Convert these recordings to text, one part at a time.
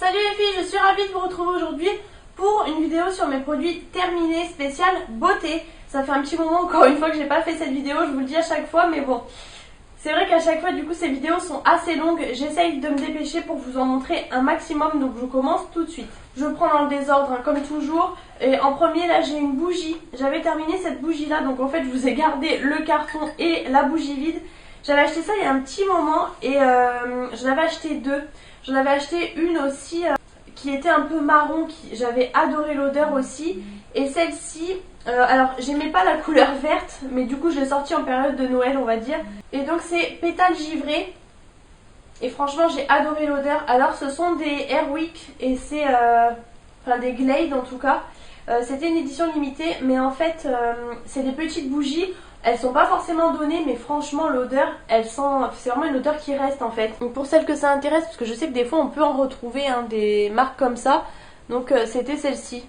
Salut les filles, je suis ravie de vous retrouver aujourd'hui pour une vidéo sur mes produits terminés spécial beauté. Ça fait un petit moment encore une fois que j'ai pas fait cette vidéo, je vous le dis à chaque fois, mais bon. C'est vrai qu'à chaque fois du coup ces vidéos sont assez longues, j'essaye de me dépêcher pour vous en montrer un maximum, donc je commence tout de suite. Je prends dans le désordre hein, comme toujours, et en premier là j'ai une bougie, j'avais terminé cette bougie là, donc en fait je vous ai gardé le carton et la bougie vide. J'avais acheté ça il y a un petit moment et j'en avais acheté deux. J'en avais acheté une aussi qui était un peu marron, j'avais adoré l'odeur aussi. Et celle-ci, alors j'aimais pas la couleur verte, mais du coup je l'ai sortie en période de Noël on va dire. Et donc c'est pétales givrés. Et franchement j'ai adoré l'odeur. Alors ce sont des Airwick et c'est enfin des Glade en tout cas. C'était une édition limitée, mais en fait c'est des petites bougies. Elles sont pas forcément données, mais franchement l'odeur, c'est vraiment une odeur qui reste en fait. Donc pour celles que ça intéresse, parce que je sais que des fois on peut en retrouver hein, des marques comme ça. Donc c'était celle-ci,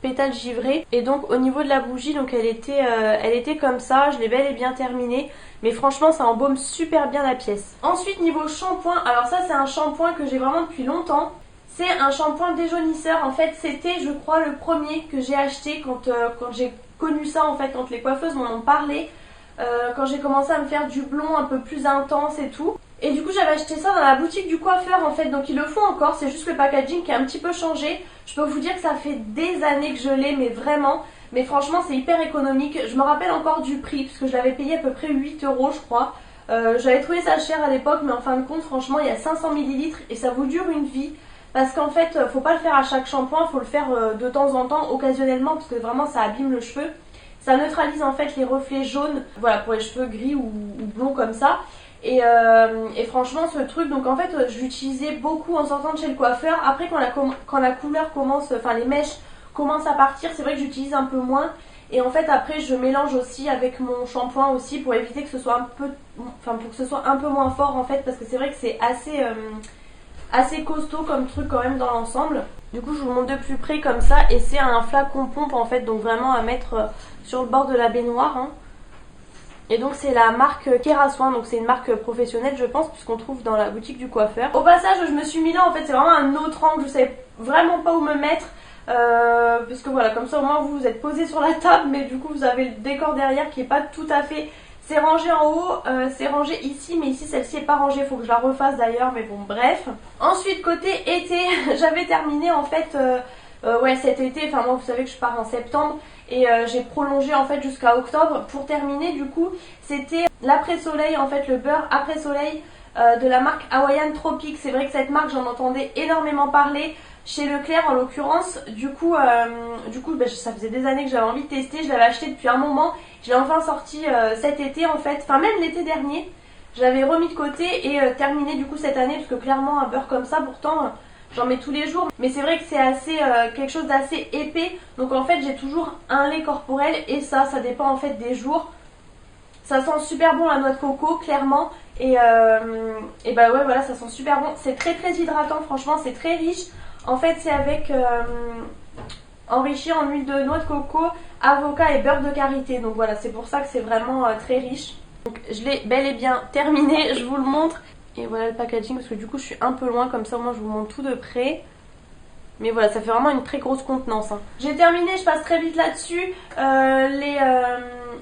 pétales givrés. Et donc au niveau de la bougie, donc elle était comme ça. Je l'ai bel et bien terminée, mais franchement ça embaume super bien la pièce. Ensuite niveau shampoing, alors ça c'est un shampoing que j'ai vraiment depuis longtemps. C'est un shampoing déjaunisseur. En fait c'était je crois le premier que j'ai acheté quand j'ai connu ça en fait, quand les coiffeuses m'en ont parlé, quand j'ai commencé à me faire du blond un peu plus intense et tout. Et du coup j'avais acheté ça dans la boutique du coiffeur en fait, donc ils le font encore, c'est juste le packaging qui a un petit peu changé. Je peux vous dire que ça fait des années que je l'ai, mais vraiment, mais franchement c'est hyper économique. Je me rappelle encore du prix, parce que je l'avais payé à peu près 8 € je crois. J'avais trouvé ça cher à l'époque, mais en fin de compte franchement il y a 500 ml et ça vous dure une vie. Parce qu'en fait, faut pas le faire à chaque shampoing, faut le faire de temps en temps, occasionnellement, parce que vraiment ça abîme le cheveu. Ça neutralise en fait les reflets jaunes, voilà, pour les cheveux gris ou blonds comme ça. Et franchement ce truc, donc en fait je l'utilisais beaucoup en sortant de chez le coiffeur. Après quand la couleur commence, enfin les mèches commencent à partir, c'est vrai que j'utilise un peu moins. Et en fait après je mélange aussi avec mon shampoing aussi pour éviter que ce soit un peu, enfin pour que ce soit un peu moins fort en fait, parce que c'est vrai que c'est assez costaud comme truc quand même dans l'ensemble. Du coup je vous montre de plus près comme ça, et c'est un flacon pompe en fait, donc vraiment à mettre sur le bord de la baignoire hein. Et donc c'est la marque Kerasoin, donc c'est une marque professionnelle je pense, puisqu'on trouve dans la boutique du coiffeur. Au passage je me suis mis là en fait, c'est vraiment un autre angle, je savais vraiment pas où me mettre, parce que voilà, comme ça au moins vous êtes posé sur la table, mais du coup vous avez le décor derrière qui est pas tout à fait... C'est rangé en haut, c'est rangé ici, mais ici celle-ci est pas rangée, il faut que je la refasse d'ailleurs, mais bon bref. Ensuite côté été, j'avais terminé en fait, ouais cet été, enfin moi vous savez que je pars en septembre, et j'ai prolongé en fait jusqu'à octobre. Pour terminer du coup, c'était l'après-soleil en fait, le beurre après-soleil de la marque Hawaiian Tropic. C'est vrai que cette marque j'en entendais énormément parler. Chez Leclerc en l'occurrence, du coup ça faisait des années que j'avais envie de tester, je l'avais acheté depuis un moment, je l'ai enfin sorti cet été en fait, enfin même l'été dernier, je l'avais remis de côté et terminé du coup cette année, parce que clairement un beurre comme ça pourtant j'en mets tous les jours, mais c'est vrai que c'est assez quelque chose d'assez épais, donc en fait j'ai toujours un lait corporel et ça dépend en fait des jours. Ça sent super bon la noix de coco clairement, et bah ouais voilà, ça sent super bon, c'est très très hydratant, franchement c'est très riche. En fait c'est avec enrichi en huile de noix de coco, avocat et beurre de karité. Donc voilà, c'est pour ça que c'est vraiment très riche. Donc je l'ai bel et bien terminé, je vous le montre. Et voilà le packaging, parce que du coup je suis un peu loin, comme ça moi je vous montre tout de près. Mais voilà, ça fait vraiment une très grosse contenance hein. J'ai terminé, je passe très vite là-dessus.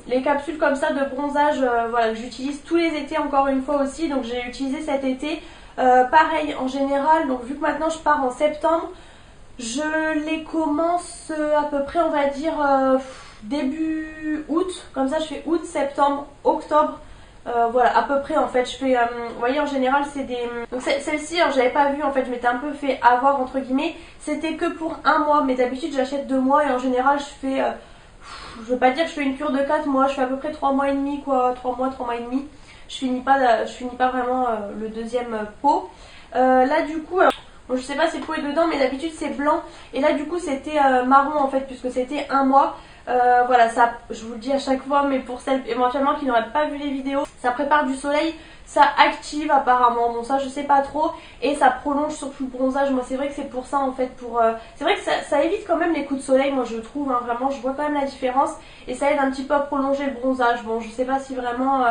Les capsules comme ça de bronzage, voilà, que j'utilise tous les étés encore une fois aussi. Donc j'ai utilisé cet été. Pareil en général, donc vu que maintenant je pars en septembre, je les commence à peu près on va dire début août, comme ça je fais août, septembre, octobre, voilà à peu près en fait je fais, vous voyez en général c'est des... Donc celle-ci j'avais pas vu en fait, je m'étais un peu fait avoir entre guillemets, c'était que pour un mois, mais d'habitude j'achète 2 mois et en général je fais, je veux pas dire que je fais une cure de 4 mois, je fais à peu près 3 mois et demi quoi, 3 mois et demi. Je finis pas vraiment le deuxième pot. Là du coup, bon, je sais pas si le pot est dedans, mais d'habitude c'est blanc. Et là du coup c'était marron en fait, puisque c'était un mois. Voilà, ça, je vous le dis à chaque fois, mais pour celles éventuellement qui n'auraient pas vu les vidéos, ça prépare du soleil, ça active apparemment, bon ça je sais pas trop, et ça prolonge surtout le bronzage. Moi c'est vrai que c'est pour ça en fait, c'est vrai que ça évite quand même les coups de soleil, moi je trouve, vraiment je vois quand même la différence, et ça aide un petit peu à prolonger le bronzage. Bon je sais pas si vraiment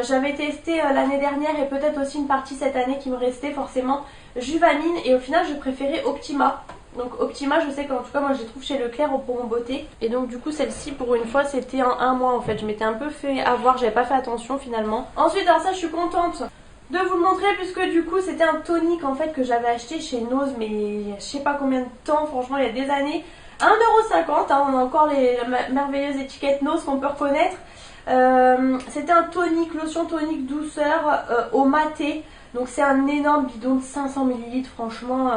J'avais testé l'année dernière et peut-être aussi une partie cette année qui me restait forcément Juvamine et au final je préférais Optima. Donc Optima, je sais qu'en tout cas moi je les trouve chez Leclerc au Pour Mon Beauté. Et donc du coup celle-ci pour une fois c'était en un mois en fait. Je m'étais un peu fait avoir, j'avais pas fait attention finalement. Ensuite alors ça je suis contente de vous le montrer puisque du coup c'était un tonique en fait que j'avais acheté chez Nose mais je sais pas combien de temps, franchement il y a des années. 1,50€, hein, on a encore la merveilleuse étiquette Nose qu'on peut reconnaître. C'était un tonique, lotion tonique douceur au maté. Donc c'est un énorme bidon de 500 ml franchement.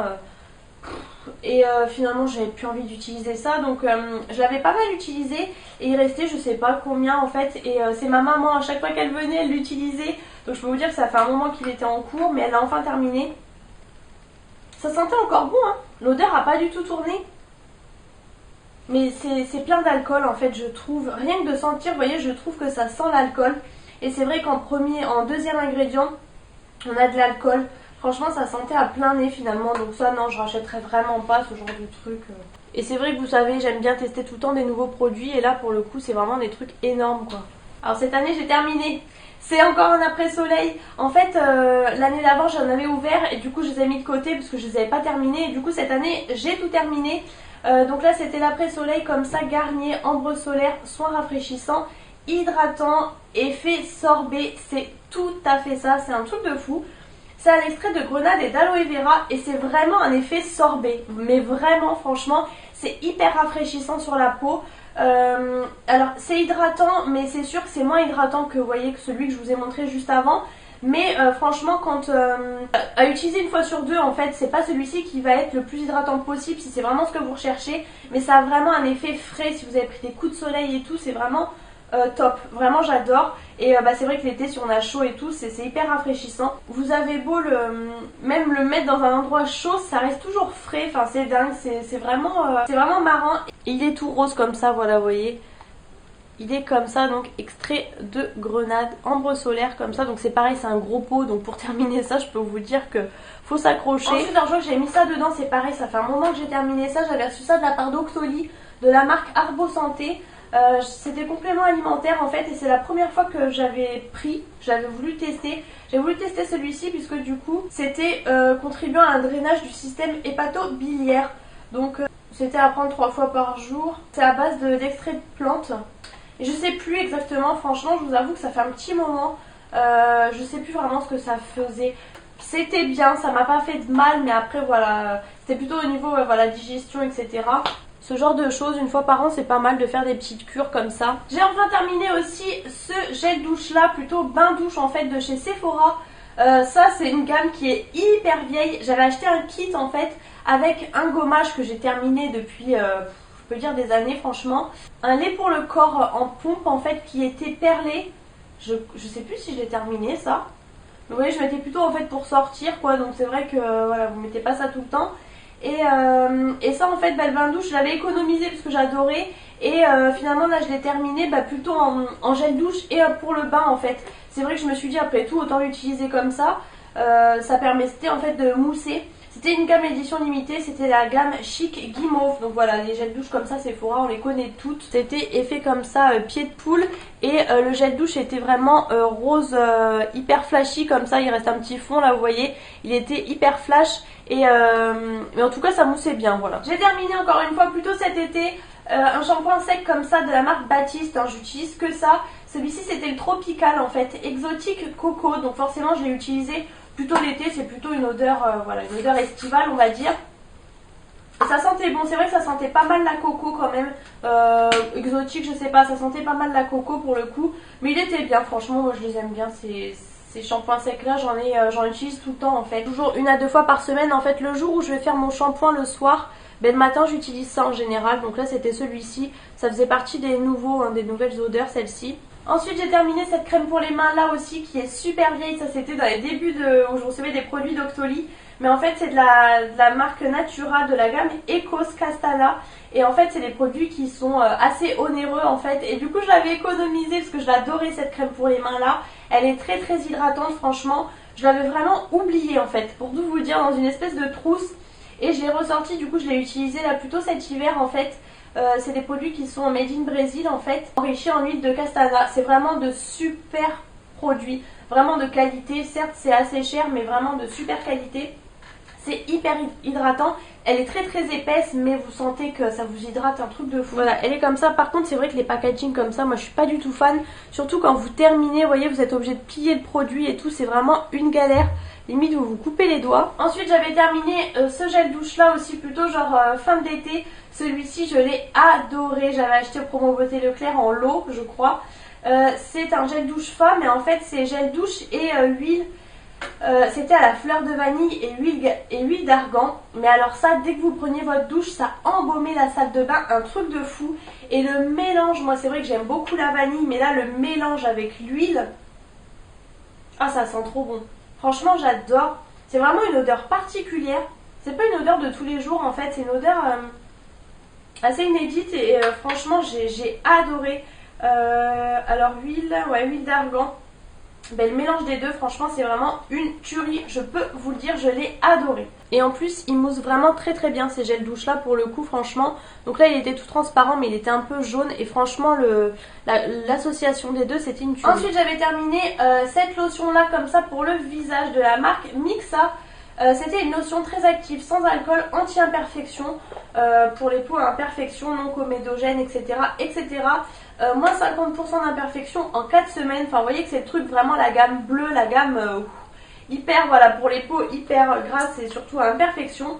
Et finalement j'avais plus envie d'utiliser ça donc je l'avais pas mal utilisé et il restait je sais pas combien en fait et c'est ma maman à chaque fois qu'elle venait elle l'utilisait donc je peux vous dire que ça fait un moment qu'il était en cours mais elle l'a enfin terminé. Ça sentait encore bon hein, l'odeur a pas du tout tourné mais c'est plein d'alcool en fait je trouve, rien que de sentir vous voyez je trouve que ça sent l'alcool et c'est vrai qu'en deuxième ingrédient on a de l'alcool. Franchement ça sentait à plein nez finalement donc ça non je rachèterais vraiment pas ce genre de truc. Et c'est vrai que vous savez j'aime bien tester tout le temps des nouveaux produits et là pour le coup c'est vraiment des trucs énormes quoi. Alors cette année j'ai terminé, c'est encore un après-soleil. En fait l'année d'avant j'en avais ouvert et du coup je les ai mis de côté parce que je les avais pas terminés et du coup cette année j'ai tout terminé. Donc là c'était l'après-soleil comme ça Garnier ambre solaire soin rafraîchissant hydratant effet sorbet, c'est tout à fait ça, c'est un truc de fou. C'est à l'extrait de grenade et d'aloe vera et c'est vraiment un effet sorbet. Mais vraiment, franchement, c'est hyper rafraîchissant sur la peau. Alors, c'est hydratant, mais c'est sûr que c'est moins hydratant que, vous voyez, que celui que je vous ai montré juste avant. Mais franchement, quand à utiliser une fois sur deux, en fait, c'est pas celui-ci qui va être le plus hydratant possible si c'est vraiment ce que vous recherchez. Mais ça a vraiment un effet frais si vous avez pris des coups de soleil et tout, c'est vraiment... top, vraiment j'adore et c'est vrai que l'été si on a chaud et tout c'est hyper rafraîchissant. Vous avez beau même le mettre dans un endroit chaud ça reste toujours frais, enfin c'est dingue, c'est vraiment marrant. Et il est tout rose comme ça, voilà vous voyez. Il est comme ça donc extrait de grenade, ambre solaire comme ça donc c'est pareil c'est un gros pot donc pour terminer ça je peux vous dire que faut s'accrocher. Ensuite un jour j'ai mis ça dedans c'est pareil ça fait un moment que j'ai terminé ça, j'avais reçu ça de la part d'Octoly de la marque Arbo Santé. C'était complément alimentaire en fait et c'est la première fois que j'avais voulu tester. J'ai voulu tester celui-ci puisque du coup c'était contribuant à un drainage du système hépato-biliaire. Donc c'était à prendre 3 fois par jour. C'est à base d'extrait de plantes. Et je sais plus exactement, franchement je vous avoue que ça fait un petit moment. Je sais plus vraiment ce que ça faisait. C'était bien, ça m'a pas fait de mal mais après voilà, c'était plutôt au niveau voilà, digestion etc. Ce genre de choses, une fois par an, c'est pas mal de faire des petites cures comme ça. J'ai enfin terminé aussi ce gel douche là, plutôt bain douche en fait de chez Sephora. Ça c'est une gamme qui est hyper vieille. J'avais acheté un kit en fait avec un gommage que j'ai terminé depuis, je peux dire des années franchement. Un lait pour le corps en pompe en fait qui était perlé. Je sais plus si je l'ai terminé ça. Mais vous voyez je mettais plutôt en fait pour sortir quoi. Donc c'est vrai que voilà vous mettez pas ça tout le temps. Et ça en fait le bain douche je l'avais économisé parce que j'adorais et finalement là je l'ai terminé plutôt en gel douche et pour le bain en fait. C'est vrai que je me suis dit après tout autant l'utiliser comme ça, ça permettait en fait de mousser. C'était une gamme édition limitée, c'était la gamme Chic Guimauve. Donc voilà, les gels douche comme ça Sephora, on les connaît toutes. C'était effet comme ça, pied de poule. Et le gel douche était vraiment rose, hyper flashy comme ça. Il reste un petit fond là, vous voyez. Il était hyper flash. Mais en tout cas, ça moussait bien, voilà. J'ai terminé encore une fois, plutôt cet été, un shampoing sec comme ça de la marque Baptiste. Hein, j'utilise que ça. Celui-ci, c'était le Tropical en fait, exotique coco. Donc forcément, je l'ai utilisé plutôt l'été, c'est plutôt une odeur, voilà, une odeur estivale on va dire. Et ça sentait bon, c'est vrai que ça sentait pas mal la coco quand même, exotique je sais pas, ça sentait pas mal la coco pour le coup. Mais il était bien, franchement moi je les aime bien, ces shampoings secs là, j'en utilise tout le temps en fait. Toujours 1 à 2 fois par semaine en fait, le jour où je vais faire mon shampoing le soir, le matin j'utilise ça en général. Donc là c'était celui-ci, ça faisait partie des nouveaux, des nouvelles odeurs celle-ci. Ensuite j'ai terminé cette crème pour les mains là aussi qui est super vieille, ça c'était dans les débuts où je recevais des produits d'Octoly. Mais en fait c'est de la marque Natura de la gamme Ecos Castana. Et en fait c'est des produits qui sont assez onéreux en fait. Et du coup je l'avais économisé parce que je l'adorais cette crème pour les mains là. Elle est très très hydratante franchement. Je l'avais vraiment oubliée en fait, pour tout vous dire, dans une espèce de trousse. Et je l'ai ressortie, du coup je l'ai utilisée là plutôt cet hiver en fait. C'est des produits qui sont made in Brésil en fait, enrichis en huile de castana. C'est vraiment de super produit, vraiment de qualité. Certes c'est assez cher mais vraiment de super qualité. C'est hyper hydratant, elle est très très épaisse mais vous sentez que ça vous hydrate un truc de fou. Voilà, elle est comme ça. Par contre c'est vrai que les packaging comme ça, moi je suis pas du tout fan. Surtout quand vous terminez, vous voyez, vous êtes obligé de plier le produit et tout, c'est vraiment une galère. Limite vous vous coupez les doigts. Ensuite j'avais terminé ce gel douche là aussi, plutôt genre fin de l'été. Celui-ci je l'ai adoré, j'avais acheté au promo Beauté Leclerc en lot je crois. C'est un gel douche femme mais en fait c'est gel douche et huile. C'était à la fleur de vanille et huile d'argan. Mais alors ça, dès que vous preniez votre douche, ça embaumait la salle de bain, un truc de fou. Et le mélange, moi c'est vrai que j'aime beaucoup la vanille, mais là le mélange avec l'huile, ah ça sent trop bon. Franchement j'adore. C'est vraiment une odeur particulière. C'est pas une odeur de tous les jours en fait, c'est une odeur assez inédite et franchement j'ai adoré. Alors huile, ouais, huile d'argan. Ben, le mélange des deux, franchement c'est vraiment une tuerie, je peux vous le dire, je l'ai adoré. Et en plus il mousse vraiment très très bien ces gels douche là pour le coup franchement. Donc là il était tout transparent mais il était un peu jaune et franchement l'association des deux c'était une tuerie. Ensuite j'avais terminé cette lotion là comme ça pour le visage de la marque Mixa. C'était une lotion très active, sans alcool, anti-imperfection, pour les peaux à imperfection, non comédogènes, etc. etc. Moins 50% d'imperfection en 4 semaines. Enfin, vous voyez que c'est le truc vraiment la gamme bleue, la gamme hyper, voilà, pour les peaux hyper grasses et surtout à imperfection.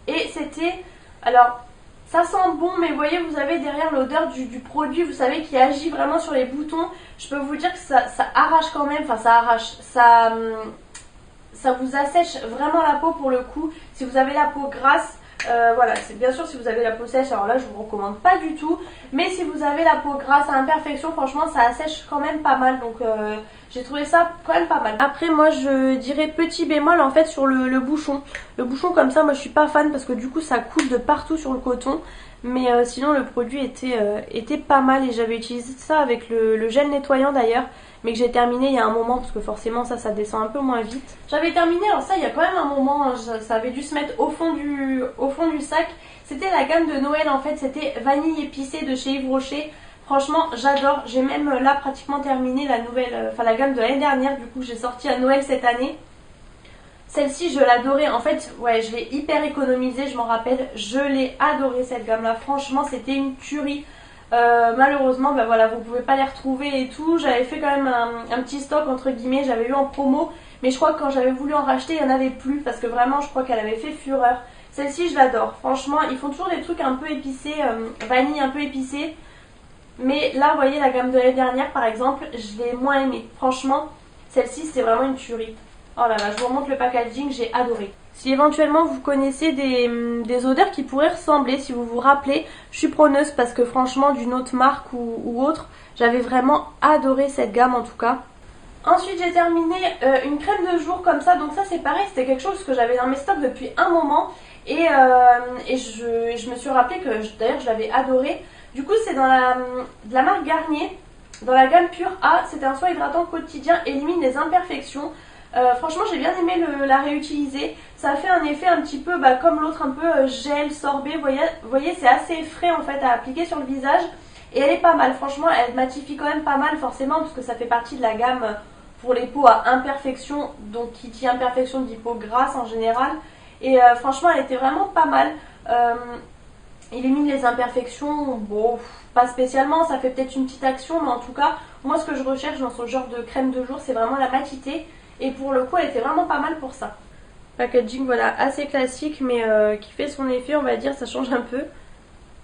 Et c'était, alors, ça sent bon, mais vous voyez, vous avez derrière l'odeur du produit, vous savez, qui agit vraiment sur les boutons. Je peux vous dire que ça arrache quand même, enfin ça arrache, ça vous assèche vraiment la peau pour le coup. Si vous avez la peau grasse, voilà, c'est bien sûr si vous avez la peau sèche, alors là je vous recommande pas du tout. Mais si vous avez la peau grasse à imperfection, franchement ça assèche quand même pas mal. Donc j'ai trouvé ça quand même pas mal. Après moi je dirais petit bémol en fait sur le bouchon. Le bouchon comme ça moi je suis pas fan parce que du coup ça coule de partout sur le coton. Mais sinon le produit était pas mal et j'avais utilisé ça avec le gel nettoyant d'ailleurs. Mais que j'ai terminé il y a un moment parce que forcément ça descend un peu moins vite. J'avais terminé, alors ça il y a quand même un moment, ça avait dû se mettre au fond du sac. C'était la gamme de Noël en fait, c'était vanille épicée de chez Yves Rocher. Franchement j'adore, j'ai même là pratiquement terminé la nouvelle, enfin la gamme de l'année dernière, du coup j'ai sorti à Noël cette année. Celle-ci je l'adorais, en fait ouais je l'ai hyper économisée, je m'en rappelle, je l'ai adorée cette gamme là, franchement c'était une tuerie. Malheureusement ben voilà, vous pouvez pas les retrouver et tout. J'avais fait quand même un petit stock entre guillemets, j'avais eu en promo, mais je crois que quand j'avais voulu en racheter il n'y en avait plus parce que vraiment je crois qu'elle avait fait fureur. Celle-ci je l'adore, franchement ils font toujours des trucs un peu épicés, vanille un peu épicée. Mais là vous voyez la gamme de l'année dernière par exemple, je l'ai moins aimée. Franchement celle-ci c'est vraiment une tuerie. Oh là là, je vous remontre le packaging, j'ai adoré. Si éventuellement vous connaissez des odeurs qui pourraient ressembler, si vous vous rappelez, je suis preneuse parce que franchement d'une autre marque ou autre, j'avais vraiment adoré cette gamme en tout cas. Ensuite j'ai terminé une crème de jour comme ça, donc ça c'est pareil, c'était quelque chose que j'avais dans mes stocks depuis un moment et je me suis rappelé que d'ailleurs je l'avais adoré. Du coup c'est de la marque Garnier, dans la gamme Pure A, c'est un soin hydratant quotidien, élimine les imperfections. Franchement j'ai bien aimé la réutiliser. Ça a fait un effet un petit peu comme l'autre, un peu gel, sorbet. Vous voyez c'est assez frais en fait à appliquer sur le visage. Et elle est pas mal, franchement elle matifie quand même pas mal forcément parce que ça fait partie de la gamme pour les peaux à imperfection. Donc qui dit imperfection dit peau grasse en général. Et franchement elle était vraiment pas mal. Élimine les imperfections, bon pas spécialement, ça fait peut-être une petite action. Mais en tout cas moi ce que je recherche dans ce genre de crème de jour c'est vraiment la matité. Et pour le coup elle était vraiment pas mal pour ça. Packaging voilà assez classique mais qui fait son effet on va dire, ça change un peu.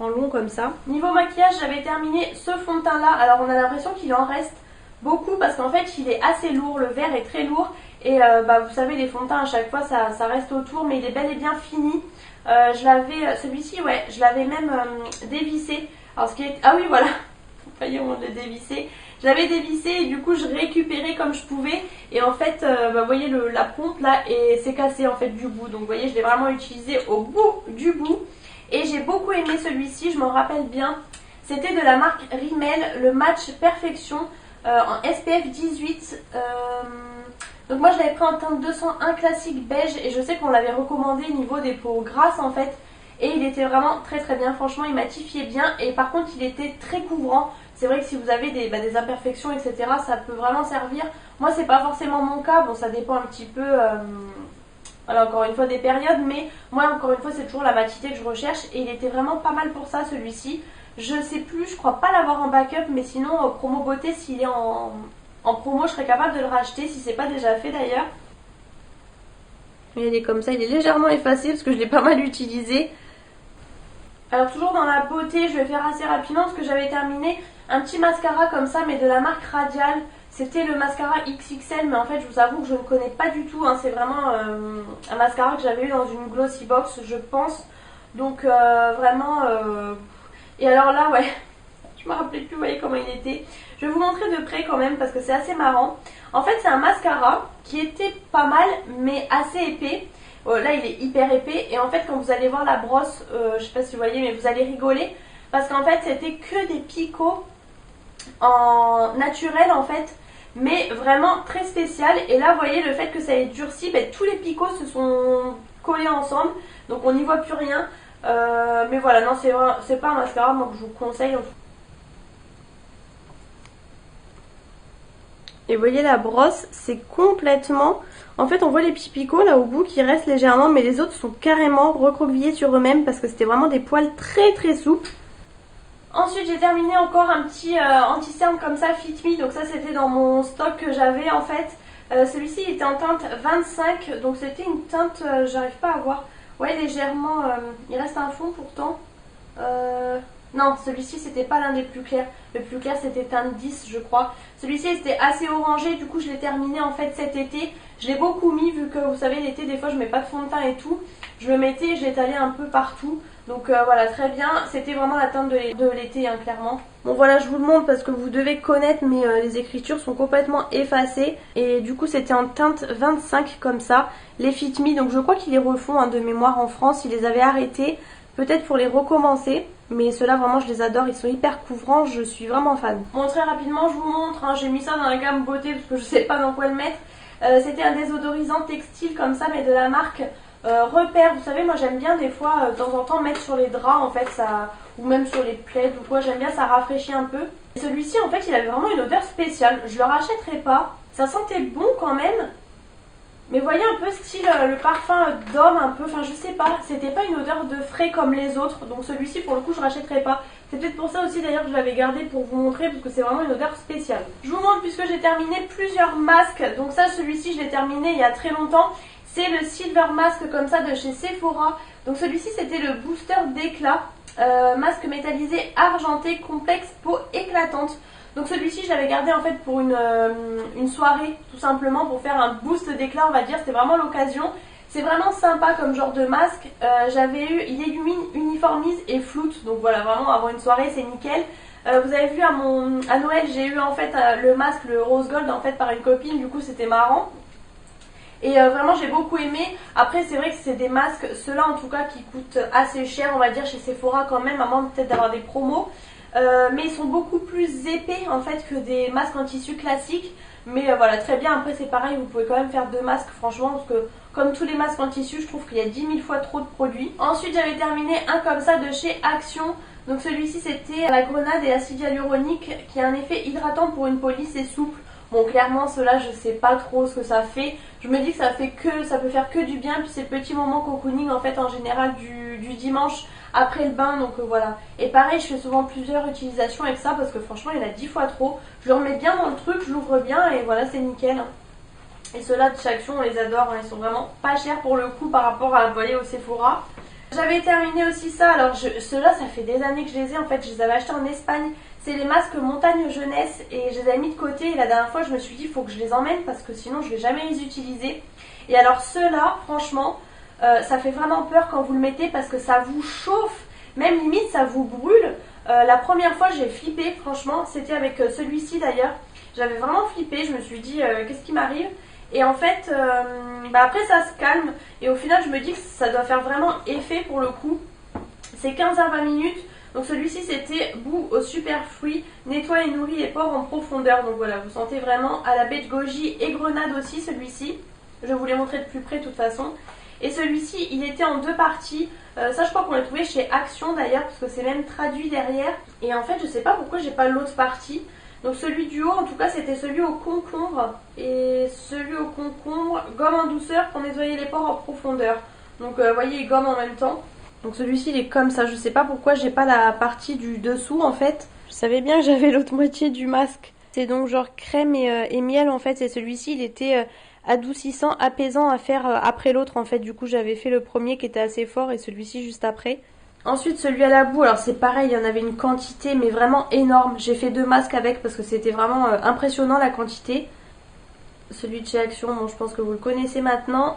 En long comme ça. Niveau maquillage j'avais terminé ce fond de teint là. Alors on a l'impression qu'il en reste beaucoup parce qu'en fait il est assez lourd, le verre est très lourd. Et vous savez les fonds de teint à chaque fois ça reste autour mais il est bel et bien fini. Celui-ci ouais je l'avais même dévissé. Alors ce qui est... Ah oui voilà, vous voyez on l'a dévissé. Je l'avais dévissé et du coup je récupérais comme je pouvais. Et en fait vous voyez la pompe là et c'est cassé en fait du bout. Donc vous voyez je l'ai vraiment utilisé au bout du bout. Et j'ai beaucoup aimé celui-ci, je m'en rappelle bien. C'était de la marque Rimmel, le Match Perfection en SPF 18. Donc moi je l'avais pris en teinte 201 classique beige et je sais qu'on l'avait recommandé au niveau des peaux grasses en fait. et il était vraiment très très bien. Franchement il matifiait bien et par contre il était très couvrant. C'est vrai que si vous avez des imperfections etc, ça peut vraiment servir. Moi c'est pas forcément mon cas, bon ça dépend un petit peu voilà, encore une fois des périodes, mais moi encore une fois c'est toujours la matité que je recherche et il était vraiment pas mal pour ça celui-ci. Je sais plus, je crois pas l'avoir en backup, mais sinon promo beauté, s'il est en promo je serais capable de le racheter si c'est pas déjà fait d'ailleurs. Mais il est comme ça, il est légèrement effacé parce que je l'ai pas mal utilisé. Alors toujours dans la beauté, je vais faire assez rapidement parce que j'avais terminé un petit mascara comme ça mais de la marque Radial. C'était le mascara XXL mais en fait je vous avoue que je ne connais pas du tout, hein. C'est vraiment un mascara que j'avais eu dans une glossy box je pense. Donc vraiment... Et alors là ouais, je me rappelais plus, vous voyez comment il était. Je vais vous montrer de près quand même parce que c'est assez marrant. En fait c'est un mascara qui était pas mal mais assez épais. Là il est hyper épais et en fait quand vous allez voir la brosse, je sais pas si vous voyez mais vous allez rigoler. Parce qu'en fait c'était que des picots en naturel en fait. Mais vraiment très spécial. Et là vous voyez le fait que ça ait durci, tous les picots se sont collés ensemble. Donc on n'y voit plus rien. Mais voilà, non c'est pas un mascara moi que je vous conseille. Et vous voyez la brosse, c'est complètement... En fait on voit les petits picots là au bout qui restent légèrement, mais les autres sont carrément recroquevillés sur eux-mêmes parce que c'était vraiment des poils très très souples. Ensuite j'ai terminé encore un petit anti-cerne comme ça Fit Me, donc ça c'était dans mon stock que j'avais en fait. Celui-ci il était en teinte 25, donc c'était une teinte, j'arrive pas à voir, ouais légèrement, il reste un fond pourtant. Non, celui-ci c'était pas l'un des plus clairs. Le plus clair c'était teinte 10 je crois. Celui-ci était assez orangé, du coup je l'ai terminé en fait cet été. Je l'ai beaucoup mis vu que vous savez l'été des fois je mets pas de fond de teint et tout. Je le mettais et je l'étalais un peu partout. Donc voilà, très bien. C'était vraiment la teinte de l'été hein, clairement. Bon voilà, je vous le montre parce que vous devez connaître mais les écritures sont complètement effacées. Et du coup c'était en teinte 25 comme ça. Les Fit Me, donc je crois qu'ils les refont hein, de mémoire en France. Ils les avaient arrêtés. Peut-être pour les recommencer, mais ceux-là vraiment je les adore, ils sont hyper couvrants, je suis vraiment fan. Bon très rapidement je vous montre, hein, j'ai mis ça dans la gamme beauté parce que je sais pas dans quoi le mettre. C'était un désodorisant textile comme ça mais de la marque Repère. Vous savez moi j'aime bien des fois de temps en temps mettre sur les draps en fait ça, ou même sur les plaids ou quoi, j'aime bien, ça rafraîchit un peu. Celui-ci en fait il avait vraiment une odeur spéciale, je le rachèterai pas, ça sentait bon quand même. Mais vous voyez un peu style le parfum d'homme un peu, enfin je sais pas, c'était pas une odeur de frais comme les autres, donc celui-ci pour le coup je rachèterai pas. C'est peut-être pour ça aussi d'ailleurs que je l'avais gardé pour vous montrer parce que c'est vraiment une odeur spéciale. Je vous montre puisque j'ai terminé plusieurs masques, donc ça celui-ci je l'ai terminé il y a très longtemps. C'est le Silver Mask comme ça de chez Sephora, donc celui-ci c'était le booster d'éclat, masque métallisé argenté complexe peau éclatante. Donc celui-ci je l'avais gardé en fait pour une soirée tout simplement pour faire un boost d'éclat on va dire, c'était vraiment l'occasion. C'est vraiment sympa comme genre de masque, il illumine, uniformise et floute, donc voilà vraiment avant une soirée c'est nickel. Vous avez vu à Noël j'ai eu en fait le masque, le rose gold en fait par une copine, du coup c'était marrant. Et vraiment j'ai beaucoup aimé. Après c'est vrai que c'est des masques, ceux-là en tout cas qui coûtent assez cher on va dire chez Sephora quand même, à moins peut-être d'avoir des promos. Mais ils sont beaucoup plus épais en fait que des masques en tissu classiques. Mais voilà très bien, après c'est pareil, vous pouvez quand même faire deux masques franchement. Parce que comme tous les masques en tissu je trouve qu'il y a 10 000 fois trop de produits. Ensuite j'avais terminé un comme ça de chez Action. Donc celui-ci c'était la grenade et l'acide hyaluronique qui a un effet hydratant pour une peau lisse et souple. Bon clairement ceux-là je sais pas trop ce que ça fait. Je me dis que ça peut faire que du bien. Puis c'est le petit moment cocooning en fait en général du dimanche après le bain, donc voilà. Et pareil je fais souvent plusieurs utilisations avec ça parce que franchement il y en a 10 fois trop. Je le remets bien dans le truc, je l'ouvre bien et voilà c'est nickel. Et ceux-là de chez Action on les adore, hein. Ils sont vraiment pas chers pour le coup par rapport à, vous voyez, au Sephora. J'avais terminé aussi ça, alors ceux-là ça fait des années que je les ai en fait, je les avais achetés en Espagne. C'est les masques montagne jeunesse et je les avais mis de côté et la dernière fois je me suis dit il faut que je les emmène parce que sinon je vais jamais les utiliser. Et alors ceux-là franchement ça fait vraiment peur quand vous le mettez parce que ça vous chauffe, même limite ça vous brûle. La première fois j'ai flippé franchement, c'était avec celui-ci d'ailleurs. J'avais vraiment flippé, je me suis dit qu'est-ce qui m'arrive. Et en fait, après ça se calme et au final je me dis que ça doit faire vraiment effet pour le coup. C'est 15 à 20 minutes. Donc celui-ci c'était bout au super fruit, nettoie et nourrit les pores en profondeur. Donc voilà, vous sentez vraiment à la baie de goji et grenade aussi celui-ci. Je vais vous les montrer de plus près de toute façon. Et celui-ci il était en 2 parties. Ça je crois qu'on l'a trouvé chez Action d'ailleurs parce que c'est même traduit derrière. Et en fait je sais pas pourquoi j'ai pas l'autre partie. Donc celui du haut en tout cas c'était celui au concombre. Et celui au concombre, gomme en douceur pour nettoyer les pores en profondeur. Donc vous voyez il gomme en même temps. Donc celui-ci il est comme ça, je sais pas pourquoi j'ai pas la partie du dessous en fait. Je savais bien que j'avais l'autre moitié du masque. C'est donc genre crème et miel en fait, et celui-ci il était adoucissant, apaisant à faire après l'autre en fait. Du coup j'avais fait le premier qui était assez fort et celui-ci juste après. Ensuite celui à la boue, alors c'est pareil, il y en avait une quantité mais vraiment énorme. J'ai fait 2 masques avec parce que c'était vraiment impressionnant la quantité. Celui de chez Action, bon je pense que vous le connaissez maintenant.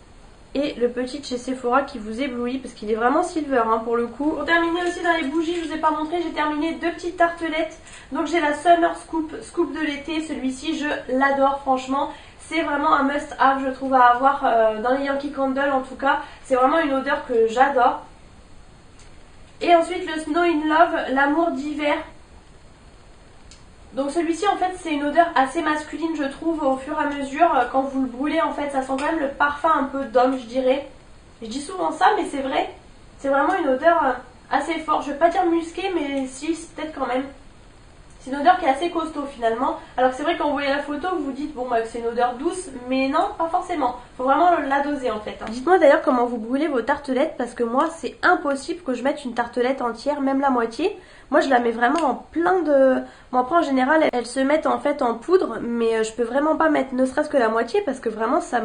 Et le petit de chez Sephora qui vous éblouit parce qu'il est vraiment silver hein, pour le coup. Pour terminer aussi dans les bougies, je vous ai pas montré, j'ai terminé 2 petites tartelettes. Donc j'ai la Summer Scoop, scoop de l'été, celui-ci je l'adore franchement. C'est vraiment un must have je trouve à avoir dans les Yankee Candle en tout cas. C'est vraiment une odeur que j'adore. Et ensuite le Snow in Love, l'amour d'hiver. Donc celui-ci en fait c'est une odeur assez masculine je trouve au fur et à mesure. Quand vous le brûlez en fait ça sent quand même le parfum un peu d'homme je dirais. Je dis souvent ça mais c'est vrai. C'est vraiment une odeur assez forte. Je vais pas dire musquée mais si peut-être quand même. C'est une odeur qui est assez costaud finalement. Alors que c'est vrai quand vous voyez la photo vous vous dites bon bah que c'est une odeur douce. Mais non pas forcément. Faut vraiment la doser en fait. Dites-moi d'ailleurs comment vous brûlez vos tartelettes. Parce que moi c'est impossible que je mette une tartelette entière, même la moitié. Moi je la mets vraiment en plein de... Bon après en général elles se mettent en fait en poudre. Mais je peux vraiment pas mettre ne serait-ce que la moitié. Parce que vraiment ça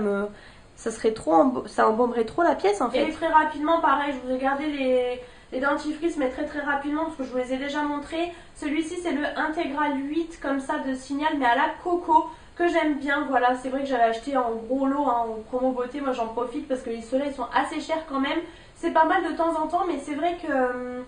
serait trop... ça embaumerait trop la pièce en fait. Et très rapidement pareil je vous ai gardé les dentifrices mais très rapidement parce que je vous les ai déjà montrés. Celui-ci c'est le Intégral 8 comme ça de Signal mais à la coco que j'aime bien. Voilà c'est vrai que j'avais acheté en gros lot hein, en promo beauté. Moi j'en profite parce que ceux-là ils sont assez chers quand même. C'est pas mal de temps en temps mais c'est vrai que...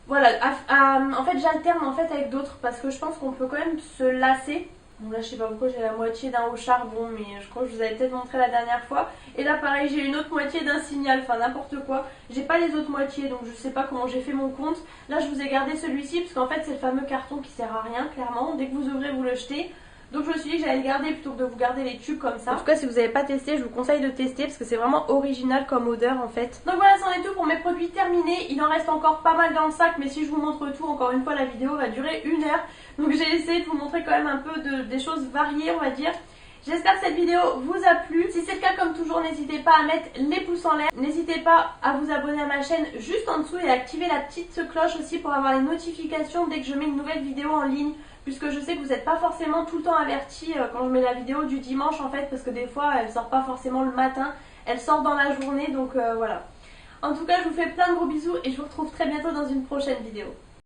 Voilà, en fait j'alterne en fait avec d'autres parce que je pense qu'on peut quand même se lasser. Bon là je sais pas pourquoi j'ai la moitié d'un au charbon mais je crois que je vous avais peut-être montré la dernière fois. Et là pareil j'ai une autre moitié d'un Signal, enfin n'importe quoi. J'ai pas les autres moitiés donc je sais pas comment j'ai fait mon compte. Là je vous ai gardé celui-ci parce qu'en fait c'est le fameux carton qui sert à rien clairement. Dès que vous ouvrez vous le jetez. Donc je me suis dit que j'allais le garder plutôt que de vous garder les tubes comme ça. En tout cas si vous n'avez pas testé je vous conseille de tester parce que c'est vraiment original comme odeur en fait. Donc voilà c'en est tout pour mes produits terminés. Il en reste encore pas mal dans le sac mais si je vous montre tout encore une fois la vidéo va durer 1 heure. Donc j'ai essayé de vous montrer quand même un peu des choses variées on va dire. J'espère que cette vidéo vous a plu. Si c'est le cas comme toujours n'hésitez pas à mettre les pouces en l'air. N'hésitez pas à vous abonner à ma chaîne juste en dessous et à activer la petite cloche aussi pour avoir les notifications dès que je mets une nouvelle vidéo en ligne. Puisque je sais que vous n'êtes pas forcément tout le temps avertis quand je mets la vidéo du dimanche en fait. Parce que des fois elle sort pas forcément le matin. Elle sort dans la journée donc voilà. En tout cas je vous fais plein de gros bisous et je vous retrouve très bientôt dans une prochaine vidéo.